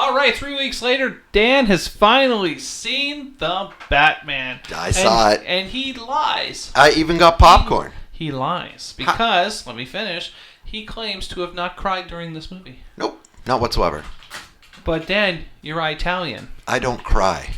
All right, 3 weeks later, Dan has finally seen the Batman. I saw it. And he lies. I even got popcorn. He lies. Because, let me finish, he claims to have not cried during this movie. Nope, not whatsoever. But Dan, you're Italian. I don't cry.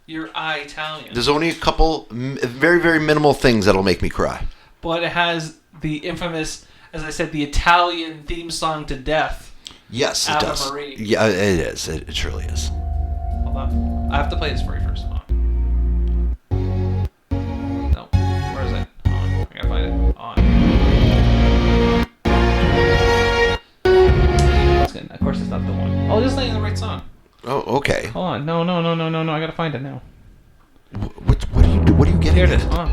You're Italian. There's only a couple very, very minimal things that'll make me cry. But it has the infamous, as I said, the Italian theme song to death. Yes, it Ave does. Maria. Yeah, it is. It truly is. Hold on. I have to play this for you first. Hold on. No. Where is it? On. I gotta find it. On. That's good. Of course, it's not the one. Oh, just playing the right song. Oh, okay. Hold on. No. I gotta find it now. What do you do? What are you getting? Here it at? is. Hold on.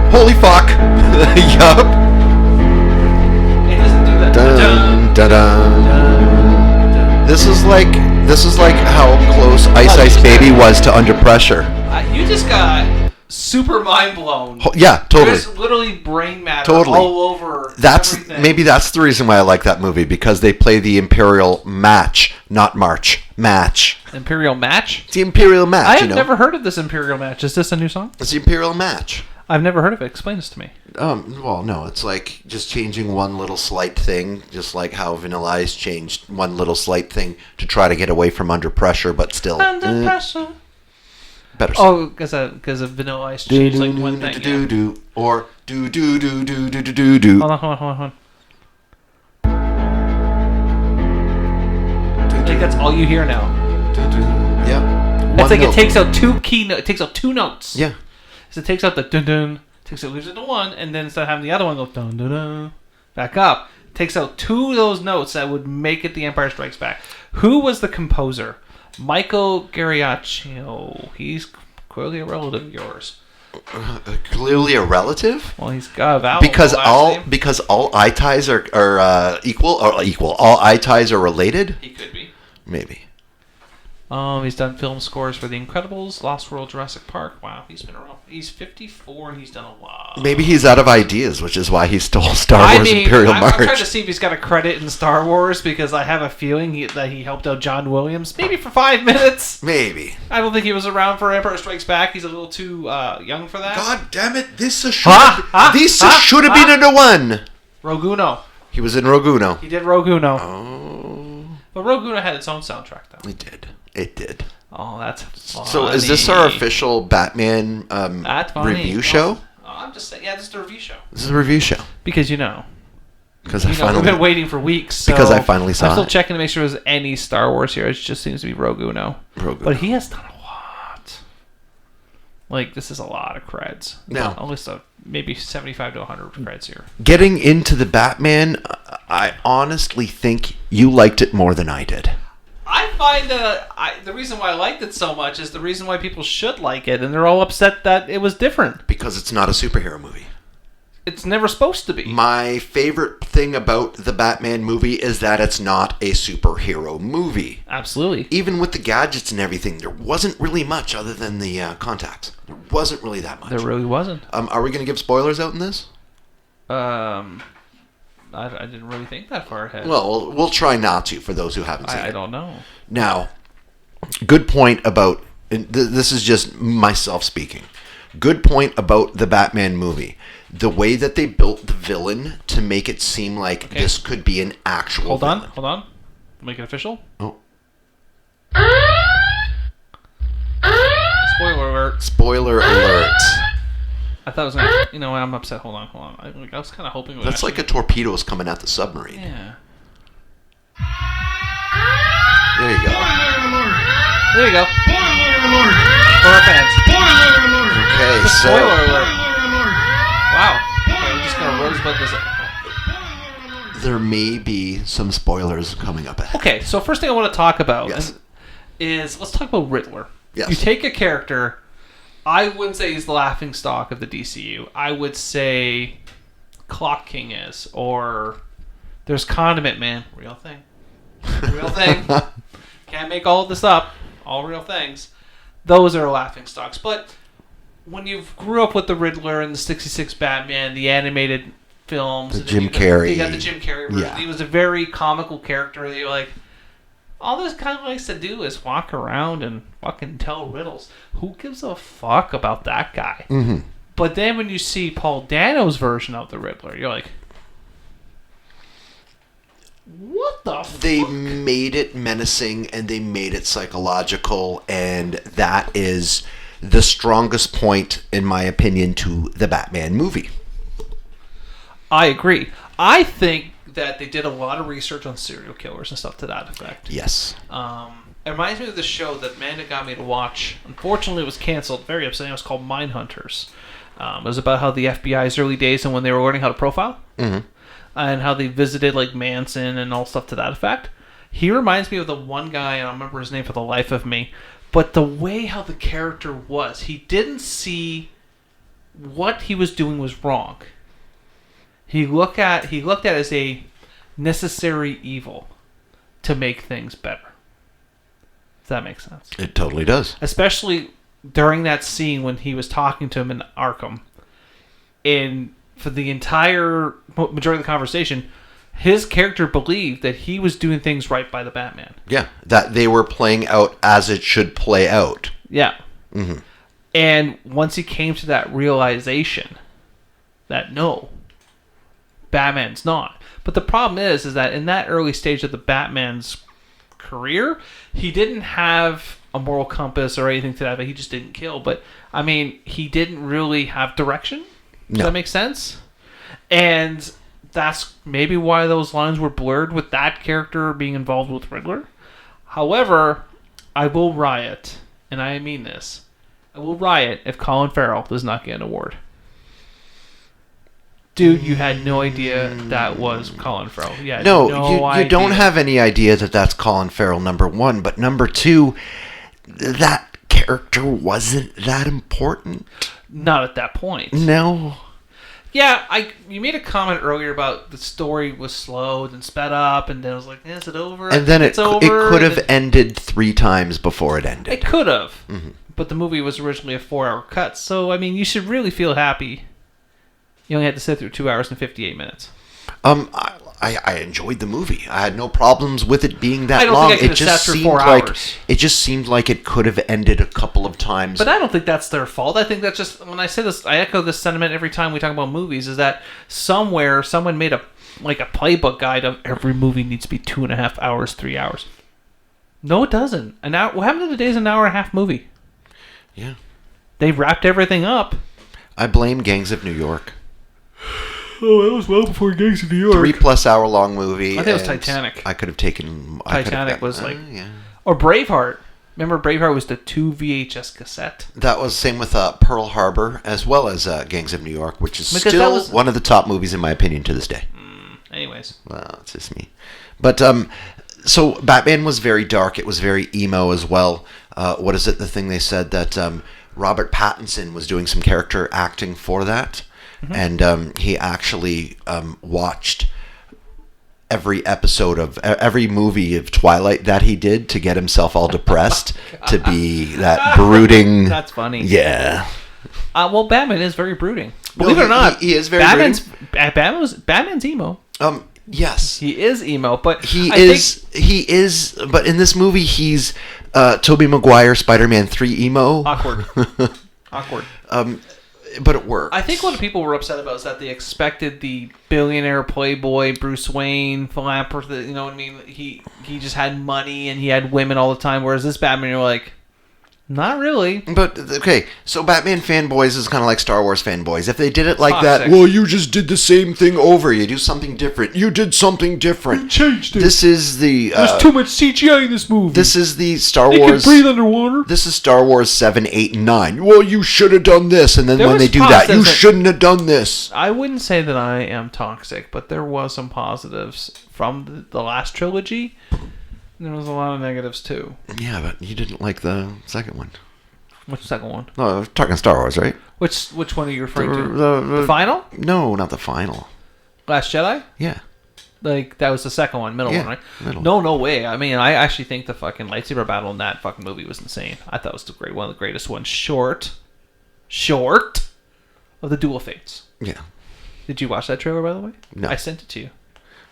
Holy fuck! Yup. It doesn't do that. Dun, dun, dun. This is like how close Ice Baby was to Under Pressure. You just got super mind blown. Yeah, totally. There's literally brain matter Totally. all over. Everything. Maybe that's the reason why I like that movie, because they play the Imperial match, not march. Match. Imperial match? It's the Imperial match. I have never heard of this Imperial match. Is this a new song? It's the Imperial match. I've never heard of it. Explain this to me. Well, no, it's like just changing one little slight thing, just like how Vanilla Ice changed one little slight thing to try to get away from Under Pressure, but still Under Pressure. Better song. Oh, because of Vanilla Ice changed like one thing. Yeah. Or do do do do do do do do. Hold on. I think that's all you hear now. Yeah. It's like it takes out two notes. Yeah. So it takes out the dun dun, leaves it to one, and then instead of having the other one go dun dun dun, back up, takes out two of those notes that would make it The Empire Strikes Back. Who was the composer? Michael Garriaccio. He's clearly a relative of yours. Clearly a relative? Well, he's got a vowel. Because all eye ties are equal. All eye ties are related. He could be. Maybe. He's done film scores for The Incredibles, Lost World, Jurassic Park. Wow, he's been around. He's 54 and he's done a lot. Maybe he's out of ideas, which is why he stole Star Wars Imperial March. I'm trying to see if he's got a credit in Star Wars, because I have a feeling that he helped out John Williams, maybe for 5 minutes. Maybe. I don't think he was around for Empire Strikes Back. He's a little too young for that. God damn it! This should have been a one. Roguno. He was in Roguno. He did Roguno. Oh. But Roguno had its own soundtrack, though. It did. Oh, that's funny. So is this our official Batman review show? I'm just saying, this is a review show. This is a review show. Because we've been waiting for weeks. So because I finally saw it. I'm still checking to make sure there's any Star Wars here. It just seems to be Roguno. But he has done a lot. Like, this is a lot of creds. Now, a list of maybe 75 to 100 creds here. Getting into the Batman, I honestly think you liked it more than I did. I find that the reason why I liked it so much is the reason why people should like it, and they're all upset that it was different. Because it's not a superhero movie. It's never supposed to be. My favorite thing about the Batman movie is that it's not a superhero movie. Absolutely. Even with the gadgets and everything, there wasn't really much other than the contacts. There wasn't really that much. There really wasn't. Are we going to give spoilers out in this? I didn't really think that far ahead. Well, we'll try not to for those who haven't seen it. I don't know. Now, good point about... This is just myself speaking. Good point about the Batman movie. The way that they built the villain to make it seem like this could be an actual villain. Hold on. Make it official. Oh. Spoiler alert. I thought it was going to... You know what? I'm upset. Hold on. I was kind of hoping... That's like a torpedo is coming at the submarine. Yeah. There you go. There you go. Spoiler alert! For our fans. Spoiler alert! Okay, so... Spoiler alert. Spoiler alert! Wow. Okay, we're just going to rosebud this. There may be some spoilers coming up ahead. Okay, so first thing I want to talk about Yes. is let's talk about Riddler. Yes. You take a character, I wouldn't say he's the laughing stock of the DCU. I would say Clock King is, or there's Condiment Man, real thing. Real thing. Can't make all of this up. All real things. Those are laughing stocks. But when you grew up with the Riddler and the 66 Batman, the animated films. The and Jim then Carrey. You got the Jim Carrey version. Yeah. He was a very comical character. That you're like, all this kind of likes to do is walk around and fucking tell riddles. Who gives a fuck about that guy? Mm-hmm. But then when you see Paul Dano's version of the Riddler, you're like, what the fuck? They made it menacing and they made it psychological, and that is the strongest point, in my opinion, to the Batman movie. I agree. I think that they did a lot of research on serial killers and stuff to that effect. Yes. It reminds me of the show that Amanda got me to watch. Unfortunately, it was canceled. Very upsetting. It was called Mindhunters. It was about how the FBI's early days and when they were learning how to profile. Mm-hmm. And how they visited like Manson and all stuff to that effect. He reminds me of the one guy, and I don't remember his name for the life of me, but the way how the character was, he didn't see what he was doing was wrong. He looked at it as a necessary evil to make things better. Does that make sense? It totally does. Especially during that scene when he was talking to him in Arkham. For the entire majority of the conversation, his character believed that he was doing things right by the Batman. Yeah, that they were playing out as it should play out. Yeah. Mm-hmm. And once he came to that realization that no, Batman's not. But the problem is that in that early stage of the Batman's career, he didn't have a moral compass or anything to that, but he just didn't kill. But, I mean, he didn't really have direction. Does that make sense? And that's maybe why those lines were blurred with that character being involved with Riddler. However, I will riot, and I mean this. I will riot if Colin Farrell does not get an award. Dude, you had no idea that was Colin Farrell. You don't have any idea that that's Colin Farrell, number one. But number two, that character wasn't that important. Not at that point. No. Yeah, you made a comment earlier about the story was slow, then sped up, and then I was like, is it over? And then it could have then ended 3 times before it ended. It could have. Mm-hmm. But the movie was originally a 4-hour cut, so, I mean, you should really feel happy. You only had to sit through 2 hours and 58 minutes. I enjoyed the movie. I had no problems with it being that I don't long. think I could have sat through 4 hours. It just seemed like it could have ended a couple of times. But I don't think that's their fault. I think that's just, when I say this, I echo this sentiment every time we talk about movies, is that somewhere someone made a playbook guide of every movie needs to be 2.5 hours, 3 hours. No, it doesn't. An hour. What happened to the days an hour and a half movie? Yeah. They wrapped everything up. I blame Gangs of New York. Oh, that was well before Gangs of New York. 3+ hour long movie. I think it was Titanic. I could have taken... Titanic was like... yeah. Or Braveheart. Remember Braveheart was the 2 VHS cassette? That was same with Pearl Harbor, as well as Gangs of New York, which is Because still one of the top movies in my opinion to this day. Anyways. Well, it's just me. But, so Batman was very dark. It was very emo as well. What is it, the thing they said that Robert Pattinson was doing some character acting for that? Mm-hmm. And he actually watched every episode of every movie of Twilight that he did to get himself all depressed to be that brooding. That's funny. Yeah. Well, Batman is very brooding. Believe it or not, he is very brooding. Batman's emo. Yes, he is emo, but he is. But in this movie, he's Tobey Maguire, Spider-Man 3 emo. Awkward. But it worked. I think what people were upset about is that they expected the billionaire playboy Bruce Wayne philanthropist. You know what I mean? He just had money and he had women all the time. Whereas this Batman, you're like, not really. But, okay, so Batman fanboys is kind of like Star Wars fanboys. If they did it like Toxic. that, well, you just did the same thing over. You do something different. You did something different. You changed it. This is the... There's too much CGI in this movie. This is the Star They Wars... can breathe underwater. This is Star Wars 7, 8, and 9. Well, you should have done this. And then There when was they do that, you positives shouldn't have done this. I wouldn't say that I am toxic, but there was some positives from the last trilogy. There was a lot of negatives, too. Yeah, but you didn't like the second one. Which second one? No, I was talking Star Wars, right? Which one are you referring to? The final? No, not the final. Last Jedi? Yeah. Like, that was the second one, middle one, right? Middle. No way. I mean, I actually think the fucking lightsaber battle in that fucking movie was insane. I thought it was one of the greatest ones. Short of the Duel of Fates. Yeah. Did you watch that trailer, by the way? No. I sent it to you.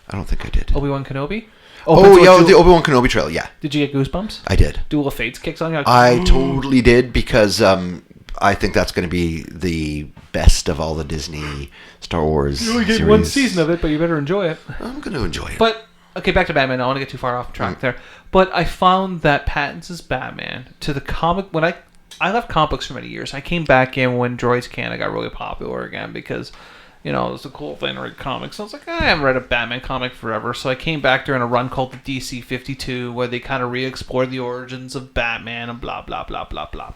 I don't think I did. Obi-Wan Kenobi? Oh, yeah, the Obi-Wan Kenobi trailer, yeah. Did you get goosebumps? I did. Duel of Fates kicks on you? Like, I totally did because I think that's going to be the best of all the Disney Star Wars You only get series. one season of it, but you better enjoy it. I'm going to enjoy it. But, okay, back to Batman. I don't want to get too far off track there. But I found that Pattinson's Batman, to the comic... When I left comic books for many years. I came back in when Droids Canada got really popular again because... You know, it was a cool thing to read comics. So I was like, I haven't read a Batman comic forever. So I came back during a run called the DC 52 where they kind of re-explored the origins of Batman and blah, blah, blah, blah, blah.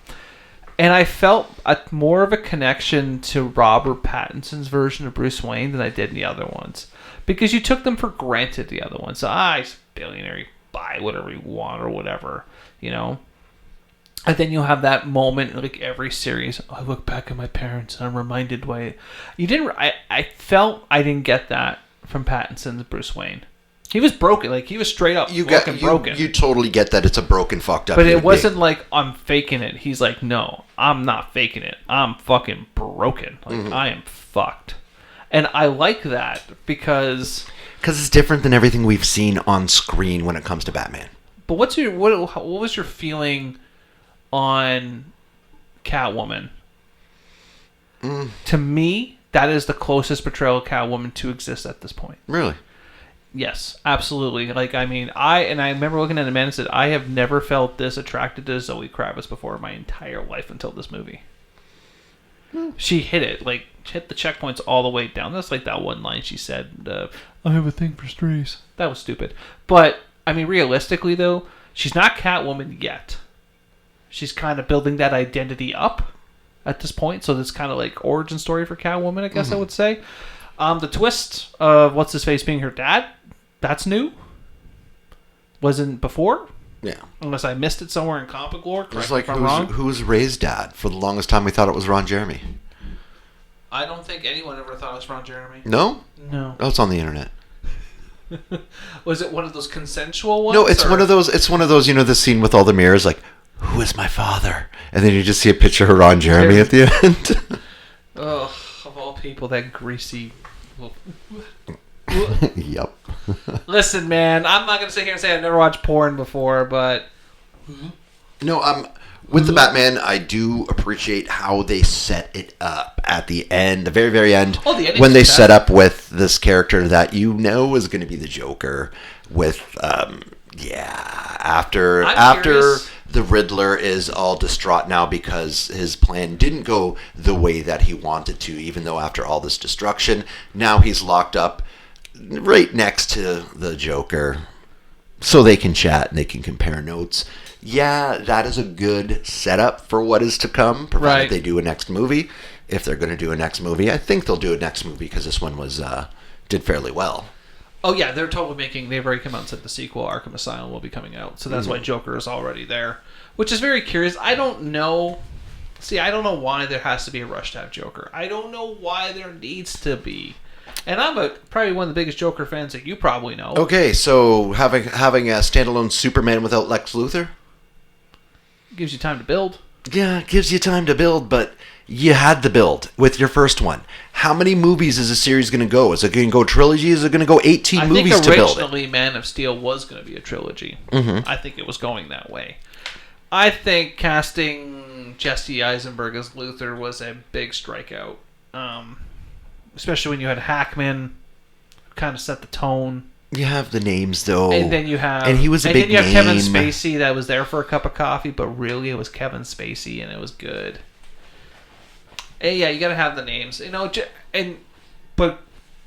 And I felt more of a connection to Robert Pattinson's version of Bruce Wayne than I did in the other ones. Because you took them for granted, the other ones. He's a billionaire. You buy whatever you want or whatever, you know. And then you'll have that moment in like every series. I look back at my parents and I'm reminded why you didn't. I felt I didn't get that from Pattinson's Bruce Wayne. He was broken, like he was straight up broken. You totally get that it's a broken, fucked up. But it wasn't like I'm faking it. He's like, no, I'm not faking it. I'm fucking broken. Like I am fucked, and I like that because it's different than everything we've seen on screen when it comes to Batman. But what was your feeling on Catwoman? To me, that is the closest portrayal of Catwoman to exist at this point. Really? Yes, absolutely. Like, I mean, I remember looking at a man and said, I have never felt this attracted to Zoe Kravitz before in my entire life until this movie. She hit it, like, hit the checkpoints all the way down. That's like that one line she said, I have a thing for strays. That was stupid. But, I mean, realistically, though, she's not Catwoman yet. She's kind of building that identity up at this point. So this kind of like origin story for Catwoman, I guess I would say. The twist of what's-his-face being her dad, that's new. Wasn't before. Yeah. Unless I missed it somewhere in comic lore. It's like, who's Ray's dad? For the longest time we thought it was Ron Jeremy. I don't think anyone ever thought it was Ron Jeremy. No? No. Oh, it's on the internet. Was it one of those consensual ones? No, it's one of those, you know, the scene with all the mirrors, like, who is my father? And then you just see a picture of Ron Jeremy at the end. Ugh, of all people, that greasy... Yep. Listen, man, I'm not going to sit here and say I've never watched porn before, but... No, with the Batman, I do appreciate how they set it up at the end, the very, very end, when they set up with this character that you know is going to be the Joker with, after the Riddler is all distraught now because his plan didn't go the way that he wanted to, even though after all this destruction, now he's locked up right next to the Joker so they can chat and they can compare notes. Yeah, that is a good setup for what is to come, provided they do a next movie. If they're going to do a next movie, I think they'll do a next movie because this one did fairly well. Oh yeah, they're totally they've already come out and said the sequel, Arkham Asylum, will be coming out. So that's why Joker is already there. Which is very curious. I don't know why there has to be a rush to have Joker. I don't know why there needs to be. And I'm probably one of the biggest Joker fans that you probably know. Okay, so having a standalone Superman without Lex Luthor? Gives you time to build. Yeah, it gives you time to build, but you had the build with your first one. How many movies is a series going to go? Is it going to go trilogy? Is it going to go 18 movies to build it? I think originally Man of Steel was going to be a trilogy. I think it was going that way. I think casting Jesse Eisenberg as Luthor was a big strikeout. Especially when you had Hackman, kind of set the tone. You have the names, though. And then you have... And he was a big name. And then you have Kevin Spacey that was there for a cup of coffee, but really it was Kevin Spacey, and it was good. And yeah, you got to have the names. You know, but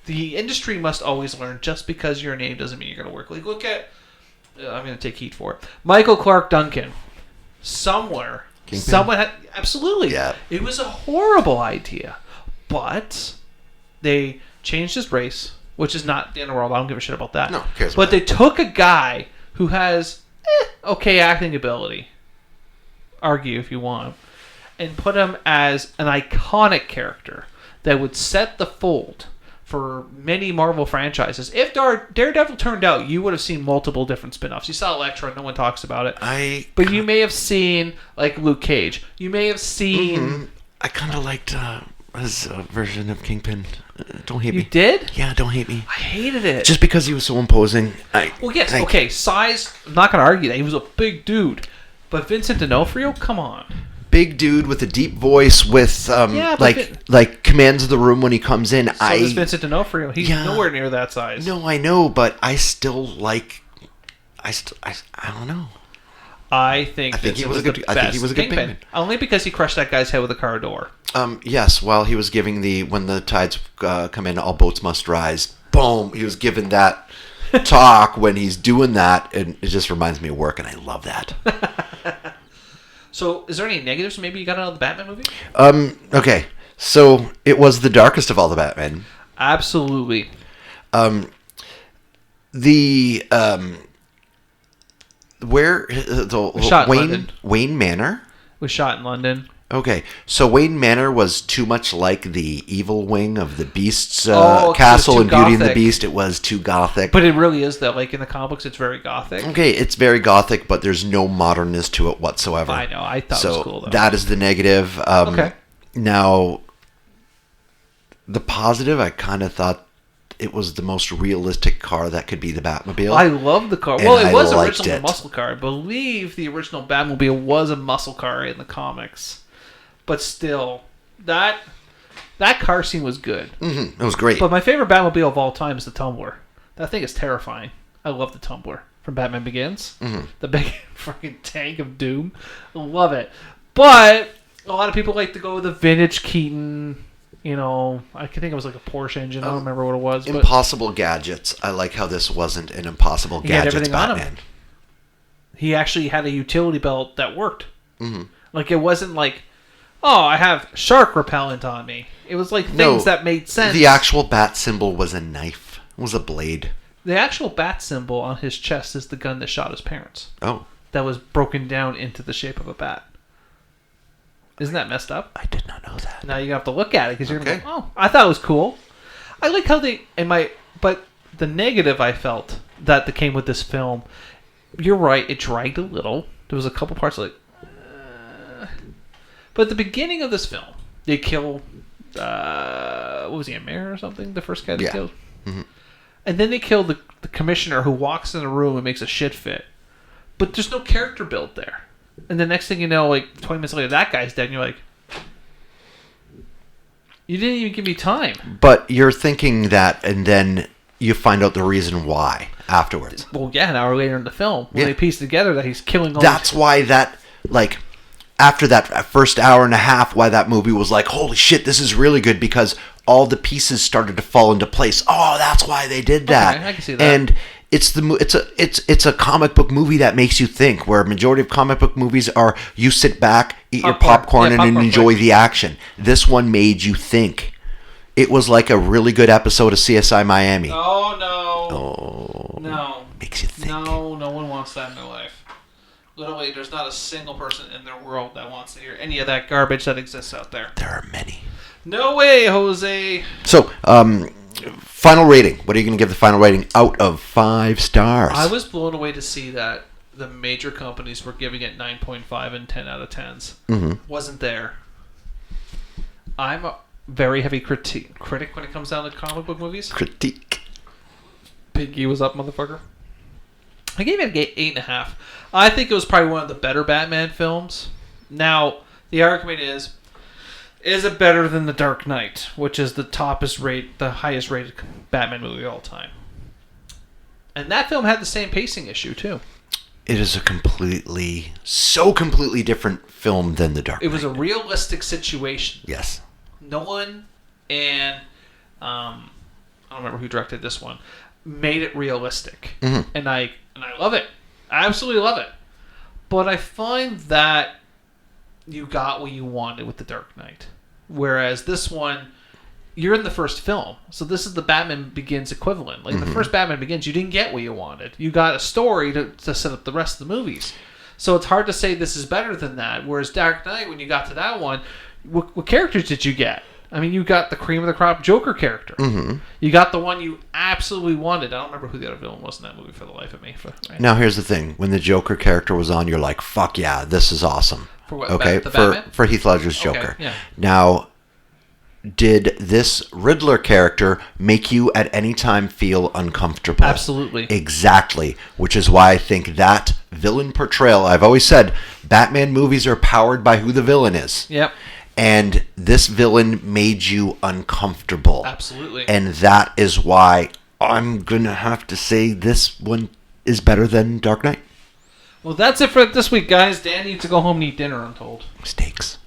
the industry must always learn, just because your name doesn't mean you're going to work. Like, look at... I'm going to take heat for it. Michael Clark Duncan. Somewhere. Kingpin? Someone had... Absolutely. Yeah. It was a horrible idea. But they changed his race, which is not the end of the world. I don't give a shit about that. No, who cares but about they took a guy who has okay acting ability, argue if you want, and put him as an iconic character that would set the fold for many Marvel franchises. If Daredevil turned out, you would have seen multiple different spin-offs. You saw Elektra, no one talks about it. But you may have seen, like, Luke Cage. You may have seen... I kind of liked his version of Kingpin. Don't hate You me. did? Yeah, don't hate me. I hated it. Just because he was so imposing. Well, yes, okay, size, I'm not going to argue that. He was a big dude. But Vincent D'Onofrio, come on. Big dude with a deep voice with, like commands the room when he comes in. So does Vincent D'Onofrio. He's nowhere near that size. No, I know, but I still like... I don't know. I think he was a good Kingpin. Only because he crushed that guy's head with a car door. Yes, while he was giving when the tides come in, all boats must rise. Boom! He was giving that talk when he's doing that, and it just reminds me of work, and I love that. So, is there any negatives maybe you got out of the Batman movie? Okay, so it was the darkest of all the Batman. Absolutely. Wayne Manor was shot in London. Okay, so Wayne Manor was too much like the evil wing of the Beast's castle in Beauty and the Beast. It was too gothic. But it really is, though. Like in the comic books, it's very gothic. Okay, it's very gothic, but there's no modernness to it whatsoever. I know. I thought it was cool, though. That is the negative. Okay. Now, the positive, I kind of thought it was the most realistic car that could be the Batmobile. I love the car. Well, it was originally a it. muscle car. I believe the original Batmobile was a muscle car in the comics. But still, that car scene was good. Mm-hmm. It was great. But my favorite Batmobile of all time is the Tumbler. That thing is terrifying. I love the Tumbler from Batman Begins. Mm-hmm. The big fucking tank of doom. Love it. But a lot of people like to go with the vintage Keaton. You know, I think it was like a Porsche engine. I don't remember what it was. Impossible Gadgets. I like how this wasn't an Impossible Gadgets Batman. He actually had a utility belt that worked. Mm-hmm. Like, it wasn't like, oh, I have shark repellent on me. It was like things that made sense. The actual bat symbol was a knife. It was a blade. The actual bat symbol on his chest is the gun that shot his parents. Oh. That was broken down into the shape of a bat. Isn't that messed up? I did not know that. Now you have to look at it because you're going to go, oh, I thought it was cool. I like how but the negative I felt that came with this film, you're right, it dragged a little. There was a couple parts like, but at the beginning of this film, they kill, what was he, a mayor or something? The first guy they killed? Mm-hmm. And then they kill the commissioner who walks in the room and makes a shit fit. But there's no character built there. And the next thing you know, like 20 minutes later, that guy's dead, and you're like, you didn't even give me time. But you're thinking that, and then you find out the reason why afterwards. Well, yeah, an hour later in the film, when they piece together that he's killing all That's why that, like, after that first hour and a half, why that movie was like, holy shit, this is really good, because all the pieces started to fall into place. Oh, that's why they did that. Okay, I can see that. And it's a comic book movie that makes you think, where a majority of comic book movies are you sit back, eat your popcorn, and enjoy the action. This one made you think. It was like a really good episode of CSI Miami. Oh, no. Oh. No. Makes you think. No, no one wants that in their life. Literally, there's not a single person in their world that wants to hear any of that garbage that exists out there. There are many. No way, Jose. So, final rating. What are you going to give the final rating out of 5 stars? I was blown away to see that the major companies were giving it 9.5 and 10 out of 10s. Mm-hmm. Wasn't there. I'm a very heavy critic when it comes down to comic book movies. Critique. Piggy was up, motherfucker. I gave it an 8.5. I think it was probably one of the better Batman films. Now, the argument is it better than The Dark Knight, which is the highest rated Batman movie of all time? And that film had the same pacing issue, too. It is a completely different film than The Dark Knight. It was a realistic situation. Yes. Nolan and, I don't remember who directed this one, made it realistic. Mm-hmm. And I love it. I absolutely love it. But I find that you got what you wanted with The Dark Knight. Whereas this one, you're in the first film. So this is the Batman Begins equivalent. Like, the first Batman Begins, you didn't get what you wanted. You got a story to set up the rest of the movies. So it's hard to say this is better than that. Whereas Dark Knight, when you got to that one, what characters did you get? I mean, you got the cream of the crop Joker character. Mm-hmm. You got the one you absolutely wanted. I don't remember who the other villain was in that movie for the life of me. Right? Now, here's the thing. When the Joker character was on, you're like, fuck yeah, this is awesome. For what? Okay, the Batman? for Heath Ledger's Joker. Okay, yeah. Now, did this Riddler character make you at any time feel uncomfortable? Absolutely. Exactly. Which is why I think that villain portrayal, I've always said, Batman movies are powered by who the villain is. Yep. And this villain made you uncomfortable. Absolutely. And that is why I'm going to have to say this one is better than Dark Knight. Well, that's it for this week, guys. Dan needs to go home and eat dinner, I'm told. Steaks.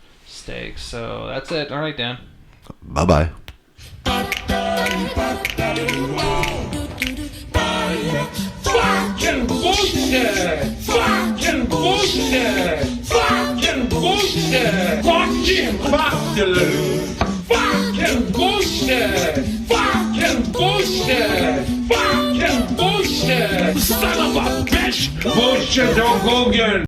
So that's it. All right, Dan. Bye-bye. Fucking bullshit! Fucking bullshit! Fucking bullshit! Fucking bullshit! Fucking bullshit! Fucking bullshit! Fucking bullshit! Son of a bitch! Bullshit, Hulk Hogan!